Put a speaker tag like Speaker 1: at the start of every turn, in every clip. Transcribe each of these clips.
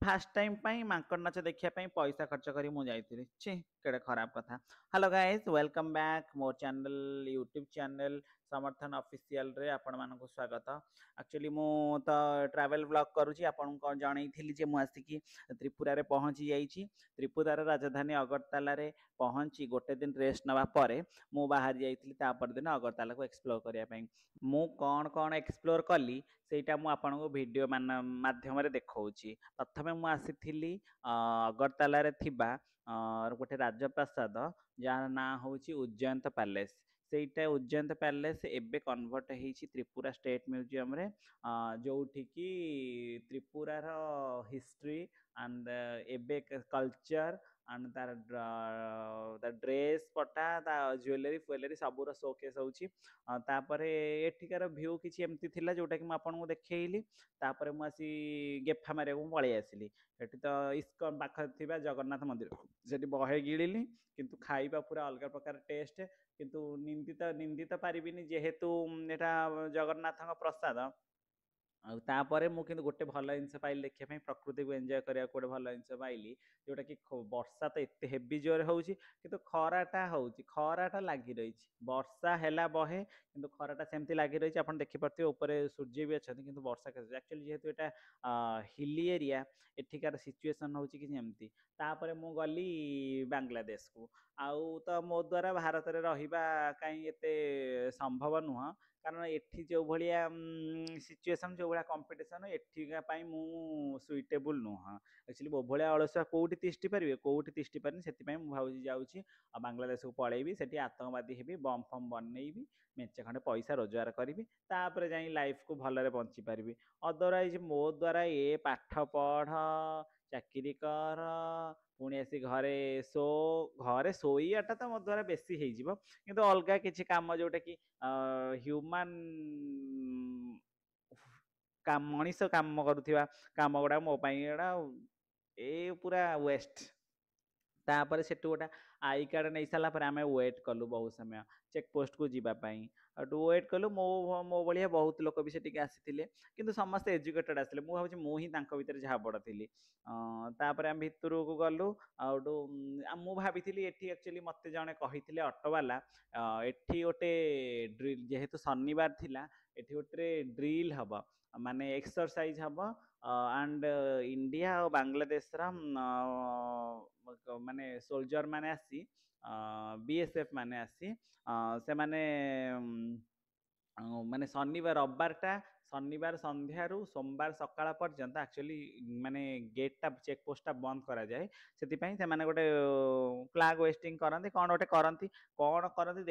Speaker 1: First time ପାଇଁ ମାଙ୍କଡ଼ ନାଚ ଦେଖିବା ପାଇଁ ପଇସା ଖର୍ଚ୍ଚ କରି ମୁଁ ଯାଇଥିଲି। ଛି କେଡ଼େ ଖରାପ କଥା। ହ୍ୟାଲୋ ଗାଇସ୍ ୱେଲକମ୍ ବ୍ୟାକ୍ ମୋ ଚ୍ୟାନେଲ୍ ୟୁଟ୍ୟୁବ୍ ଚ୍ୟାନେଲ୍ ସମର୍ଥନ ଅଫିସିଆଲରେ ଆପଣମାନଙ୍କୁ ସ୍ୱାଗତ। ଆକ୍ଚୁଆଲି ମୁଁ ତ ଟ୍ରାଭେଲ୍ ବ୍ଲଗ୍ କରୁଛି ଆପଣଙ୍କୁ ଜଣେଇଥିଲି ଯେ ମୁଁ ଆସିକି ତ୍ରିପୁରାରେ ପହଞ୍ଚି ଯାଇଛି। ତ୍ରିପୁରାର ରାଜଧାନୀ ଅଗରତାଲାରେ ପହଞ୍ଚି ଗୋଟେ ଦିନ ରେଷ୍ଟ ନେବା ପରେ ମୁଁ ବାହାରି ଯାଇଥିଲି ତା ପରଦିନ ଅଗରତାଲାକୁ ଏକ୍ସପ୍ଲୋର କରିବା ପାଇଁ। ମୁଁ କ'ଣ ଏକ୍ସପ୍ଲୋର କଲି ସେଇଟା ମୁଁ ଆପଣଙ୍କୁ ଭିଡ଼ିଓ ମାଧ୍ୟମରେ ଦେଖାଉଛି। ପ୍ରଥମେ ମୁଁ ଆସିଥିଲି ଅଗରତାଲାରେ ଥିବା ଗୋଟେ ରାଜପ୍ରାସାଦ ଯାହାର ନାଁ ହେଉଛି ଉଜ୍ଜୟନ୍ତ ପ୍ୟାଲେସ୍। ସେଇଟା ଉଜ୍ଜୟନ୍ତ ପ୍ୟାଲେସ୍ ଏବେ କନଭର୍ଟ ହେଇଛି ତ୍ରିପୁରା ଷ୍ଟେଟ୍ ମ୍ୟୁଜିୟମରେ, ଯେଉଁଠିକି ତ୍ରିପୁରାର ହିଷ୍ଟ୍ରି ଆଣ୍ଡ ଏବେ କଲଚର ଆଣ୍ଡ ତାର ଡ୍ରେସ୍ ପଟା ତା ଜୁଏଲାରୀ ଫୁଏଲାରୀ ସବୁର ଶୋକେସ୍ ହେଉଛି। ତାପରେ ଏଠିକାର ଭ୍ୟୁ କିଛି ଏମିତି ଥିଲା ଯେଉଁଟାକି ମୁଁ ଆପଣଙ୍କୁ ଦେଖେଇଲି। ତାପରେ ମୁଁ ଆସି ଗେଫା ମାରିବାକୁ ମୁଁ ପଳେଇ ଆସିଲି। ଏଠି ତ ଇସ୍କନ ପାଖରେ ଥିବା ଜଗନ୍ନାଥ ମନ୍ଦିର ସେଠି ବହେ ଗିଳିଲି, କିନ୍ତୁ ଖାଇବା ପୁରା ଅଲଗା ପ୍ରକାର ଟେଷ୍ଟ। କିନ୍ତୁ ନିନ୍ଦି ତ ପାରିବିନି ଯେହେତୁ ଏଟା ଜଗନ୍ନାଥଙ୍କ ପ୍ରସାଦ। ଆଉ ତାପରେ ମୁଁ କିନ୍ତୁ ଗୋଟେ ଭଲ ଜିନିଷ ପାଇଲି ଦେଖିବା ପାଇଁ, ପ୍ରକୃତିକୁ ଏନ୍ଜୟ କରିବାକୁ ଗୋଟେ ଭଲ ଜିନିଷ ପାଇଲି, ଯେଉଁଟାକି ବର୍ଷା ତ ଏତେ ହେଭି ଜୋରରେ ହେଉଛି କିନ୍ତୁ ଖରାଟା ଲାଗି ରହିଛି। ବର୍ଷା ହେଲା ବହେ କିନ୍ତୁ ଖରାଟା ସେମିତି ଲାଗି ରହିଛି। ଆପଣ ଦେଖିପାରୁଥିବେ ଉପରେ ସୂର୍ଯ୍ୟ ବି ଅଛନ୍ତି କିନ୍ତୁ ବର୍ଷା କେତେ ଆକ୍ଚୁଆଲି ଯେହେତୁ ଏଟା ହିଲି ଏରିଆ ଏଠିକାର ସିଚୁଏସନ୍ ହେଉଛି କିଛି ଏମିତି। ତାପରେ ମୁଁ ଗଲି ବାଂଲାଦେଶକୁ। ଆଉ ତ ମୋ ଦ୍ୱାରା ଭାରତରେ ରହିବା କାହିଁ ଏତେ ସମ୍ଭବ ନୁହଁ, କାରଣ ଏଠି ଯେଉଁ ଭଳିଆ ସିଚୁଏସନ୍ ଯେଉଁ ଭଳିଆ କମ୍ପିଟିସନ୍ ଏଠିକା ପାଇଁ ମୁଁ ସୁଇଟେବୁଲ୍ ନୁହଁ। ଆକ୍ଚୁଆଲି ମୋ ଭଳିଆ ଅଳସୁଆ କେଉଁଠି ତିଷ୍ଠି ପାରିବେ, କେଉଁଠି ତିଷ୍ଠି ପାରିନି। ସେଥିପାଇଁ ମୁଁ ଭାବୁଛି ଯାଉଛି ଆଉ ବାଂଲାଦେଶକୁ ପଳେଇବି, ସେଠି ଆତଙ୍କବାଦୀ ହେବି, ବମ୍ ଫମ୍ ବନେଇବି, ମେଞ୍ଚେ ଖଣ୍ଡେ ପଇସା ରୋଜଗାର କରିବି, ତାପରେ ଯାଇ ଲାଇଫ୍କୁ ଭଲରେ ବଞ୍ଚିପାରିବି। ଅଦରୱାଇଜ୍ ମୋ ଦ୍ୱାରା ପାଠ ପଢ଼, ଚାକିରି କର, ପୁଣି ଆସି ଘରେ ଶୋଇବାଟା ତ ମୋ ଦ୍ୱାରା ବେଶୀ ହେଇଯିବ। କିନ୍ତୁ ଅଲଗା କିଛି କାମ ଯେଉଁଟାକି ହ୍ୟୁମାନ୍ ମଣିଷ କାମ କରୁଥିବା କାମ ଗୁଡ଼ା ମୋ ପାଇଁ ଏଗୁଡ଼ା ପୁରା ୱେଷ୍ଟ। ତାପରେ ସେଠୁ ଗୋଟେ ଆଇ କାର୍ଡ଼ ନେଇ ସାରିଲା ପରେ ଆମେ ୱେଟ୍ କଲୁ ବହୁତ ସମୟ ଚେକ୍ ପୋଷ୍ଟକୁ ଯିବା ପାଇଁ। ଆଉ ୱେଟ୍ କଲୁ, ମୋ ଭଳିଆ ବହୁତ ଲୋକ ବି ସେଠିକି ଆସିଥିଲେ, କିନ୍ତୁ ସମସ୍ତେ ଏଜୁକେଟେഡ് ଆସିଥିଲେ। ମୁଁ ଭାବୁଛି ମୁଁ ହିଁ ତାଙ୍କ ଭିତରେ ଯାହା ବଡ଼ ଥିଲି। ତାପରେ ଆମେ ଭିତରକୁ ଗଲୁ। ଆଉ ମୁଁ ଭାବିଥିଲି ଏଠି ଆକ୍ଚୁଆଲି ମୋତେ ଜଣେ କହିଥିଲେ ଅଟୋବାଲା, ଏଠି ଗୋଟେ ଡ୍ରିଲ୍, ଯେହେତୁ ଶନିବାର ଥିଲା ଏଠି ଗୋଟେ ଡ୍ରିଲ୍ ହବ, ମାନେ ଏକ୍ସରସାଇଜ ହବ। ଆଣ୍ଡ ଇଣ୍ଡିଆ ଆଉ ବାଂଲାଦେଶର ମାନେ ସୋଲଜର ମାନେ ଆସି BSF ମାନେ ଆସି ସେମାନେ ମାନେ ଶନିବାର ସନ୍ଧ୍ୟାରୁ ସୋମବାର ସକାଳ ପର୍ଯ୍ୟନ୍ତ ଆକ୍ଚୁଆଲି ମାନେ ଗେଟ୍ଟା ଚେକ୍ ପୋଷ୍ଟଟା ବନ୍ଦ କରାଯାଏ। ସେଥିପାଇଁ ସେମାନେ ଗୋଟେ ଫ୍ଲାଗ ୱେଷ୍ଟିଂ କରନ୍ତି, କ'ଣ କରନ୍ତି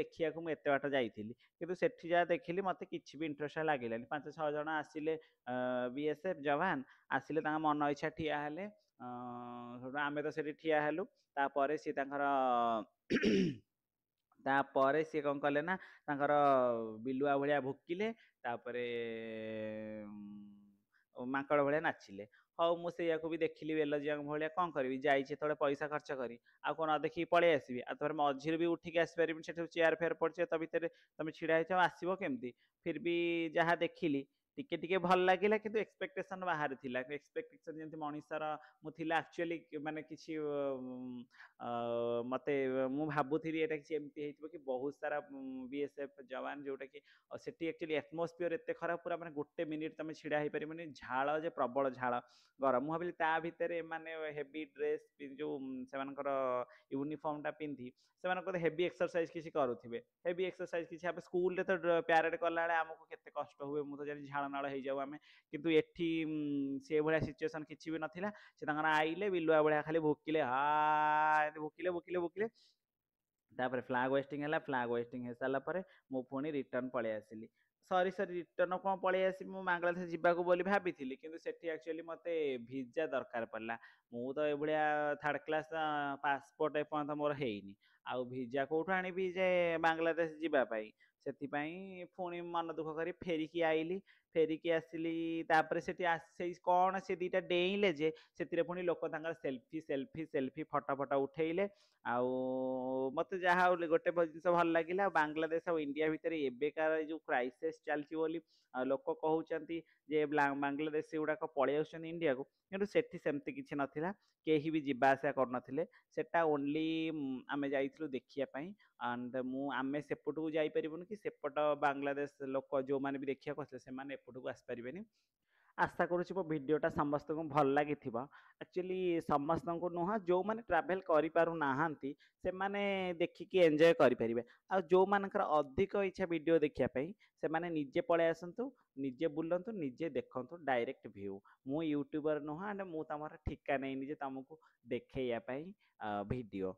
Speaker 1: ଦେଖିବାକୁ ମୁଁ ଏତେ ବାଟ ଯାଇଥିଲି। କିନ୍ତୁ ସେଠି ଯାହା ଦେଖିଲି ମୋତେ କିଛି ବି ଇଣ୍ଟରେଷ୍ଟ ଲାଗିଲାନି। 5-6 ଜଣ ଆସିଲେ BSF ଯବାନ ଆସିଲେ, ତାଙ୍କ ମନ ଇଚ୍ଛା ଠିଆ ହେଲେ। ଆମେ ତ ସେଠି ଠିଆ ହେଲୁ। ତାପରେ ସିଏ କ'ଣ କଲେ ନା ତାଙ୍କର ବିଲୁଆ ଭଳିଆ ଭୁକିଲେ, ତାପରେ ମାଙ୍କଡ଼ ଭଳିଆ ନାଚିଲେ। ହଉ ମୁଁ ସେଇଆକୁ ବି ଦେଖିଲି ବେଲଜିଆଙ୍କ ଭଳିଆ। କ'ଣ କରିବି, ଯାଇଛି ଯେତେବେଳେ ପଇସା ଖର୍ଚ୍ଚ କରି, ଆଉ କ'ଣ ଦେଖିକି ପଳେଇ ଆସିବି? ଆଉ ତାପରେ ମଝିରେ ବି ଉଠିକି ଆସିପାରିବିନି, ସେଠୁ ଚେୟାର ଫେୟାର ପଡ଼ିଛି, ତା ଭିତରେ ତମେ ଛିଡ଼ା ହେଇଛ, ଆସିବ କେମିତି? ଫିର୍ ବି ଯାହା ଦେଖିଲି ଟିକେ ଭଲ ଲାଗିଲା, କିନ୍ତୁ ଏକ୍ସପେକ୍ଟେସନ୍ ବାହାରେ ଥିଲା। ଏକ୍ସପେକ୍ଟେସନ୍ ଯେମିତି ମଣିଷର ମୁଁ ଥିଲା ଆକ୍ଚୁଆଲି, ମାନେ କିଛି ମୁଁ ଭାବୁଥିଲି ଏଇଟା କିଛି ଏମିତି ହେଇଥିବ କି ବହୁତ ସାରା BSF ଯବାନ, ଯେଉଁଟାକି ସେଠି ଆକ୍ଚୁଆଲି ଆଟମୋସ୍ଫିୟର ଏତେ ଖରାପ, ପୁରା ମାନେ ଗୋଟେ ମିନିଟ୍ ତମେ ଛିଡ଼ା ହେଇପାରିବନି, ଝାଳ ଯେ ପ୍ରବଳ ଝାଳ ଗରମ। ମୁଁ ଭାବିଲି ତା ଭିତରେ ଏମାନେ ହେଭି ଡ୍ରେସ୍ ଯେଉଁ ସେମାନଙ୍କର ୟୁନିଫର୍ମଟା ପିନ୍ଧି ସେମାନେ ହେଭି ଏକ୍ସରସାଇଜ କିଛି କରୁଥିବେ। ହେଭି ଏକ୍ସରସାଇଜ କିଛି ଆମେ ସ୍କୁଲରେ ତ ପ୍ୟାରେଡ୍ କଲାବେଳେ ଆମକୁ କେତେ କଷ୍ଟ ହୁଏ, ମୁଁ ତ ଜାଣି ଝାଳ ନାଳ ହେଇଯାଉ ଆମେ। କିନ୍ତୁ ଏଠି ସେଭଳିଆ ସିଚୁଏସନ୍ କିଛି ବି ନଥିଲା। ସେ ତାଙ୍କର ଆଇଲେ ବିଲୁଆ ଭଳିଆ ଖାଲି ଭୁକିଲେ, ଭୁକିଲେ। ତାପରେ ଫ୍ଲାଗ ୱେଷ୍ଟିଂ ହେଲା। ଫ୍ଲାଗ ୱେଷ୍ଟିଂ ହେଇସାରିଲା ପରେ ମୁଁ ପୁଣି ରିଟର୍ନ ପଳେଇ ଆସିଲି। ରିଟର୍ନ କ'ଣ ପଳେଇ ଆସିବି, ମୁଁ ବାଂଲାଦେଶ ଯିବାକୁ ବୋଲି ଭାବିଥିଲି, କିନ୍ତୁ ସେଠି ଆକ୍ଚୁଆଲି ମୋତେ ଭିଜା ଦରକାର ପଡ଼ିଲା। ମୁଁ ତ ଏଭଳିଆ ଥାର୍ଡ଼ କ୍ଲାସ୍ ପାସପୋର୍ଟ ଏପର୍ଯ୍ୟନ୍ତ ମୋର ହେଇନି, ଆଉ ଭିଜା କେଉଁଠୁ ଆଣିବି ଯେ ବାଂଲାଦେଶ ଯିବା ପାଇଁ? ସେଥିପାଇଁ ପୁଣି ମନ ଦୁଃଖ କରି ଫେରିକି ଆଇଲି। फेरिकी आसिली तापर सेठी सेई कौन से दीटा डेइले जे ସେଥିରେ ପୁଣି ଲୋକ ତାଙ୍କର selfie selfie selfie photo photo ଉଠେଇଲେ ଆଉ ମତେ ଯାହା ହଉ ଗୋଟେ ଜିନିଷ ଭଲ ଲାଗିଲା ଆଉ ବାଂଲାଦେଶ ଆଉ ଇଣ୍ଡିଆ ଭିତରେ ଏବେକାର ଯୋଉ କ୍ରାଇସିସ୍ ଚାଲିଛି ବୋଲି ଲୋକ କହୁଛନ୍ତି ଯେ ବାଂଲାଦେଶୀ ଗୁଡାକ ପଳେଇ ଆସୁଛନ୍ତି ଇଣ୍ଡିଆକୁ କିନ୍ତୁ ସେଠି ସେମିତି କିଛି ନଥିଲା କେହି ବି ଯିବା ଆସିବା କରୁନଥିଲେ ସେଟା ଓନ୍ଲି ଆମେ ଯାଇଥିଲୁ ଦେଖିବା ପାଇଁ ଆଣ୍ଡ ଆମେ ସେପଟକୁ ଯାଇପାରିବୁନି କି ସେପଟ ବାଂଲାଦେଶ ଲୋକ ଯୋଉମାନେ ବି ଦେଖିବାକୁ ଆସିଲେ ସେମାନେ ଏପଟକୁ ଆସିପାରିବେନି आशा करुँच मो भिडटा समस्त को भल लगी एक्चुअली समस्त को नुह जो मैंने ट्रावेल कर से माने देखिकी एंजॉय करेंगे आ जो मानकर अधिक इच्छा वीडियो देखापी से माने निजे पलि आसतु निजे बुलतु निजे देखु डायरेक्ट व्यू मु यूट्यूबर नुह एंड मु तुम ठिका नहीं जे तुमको देखा भिडियो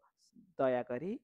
Speaker 1: दयाकोरी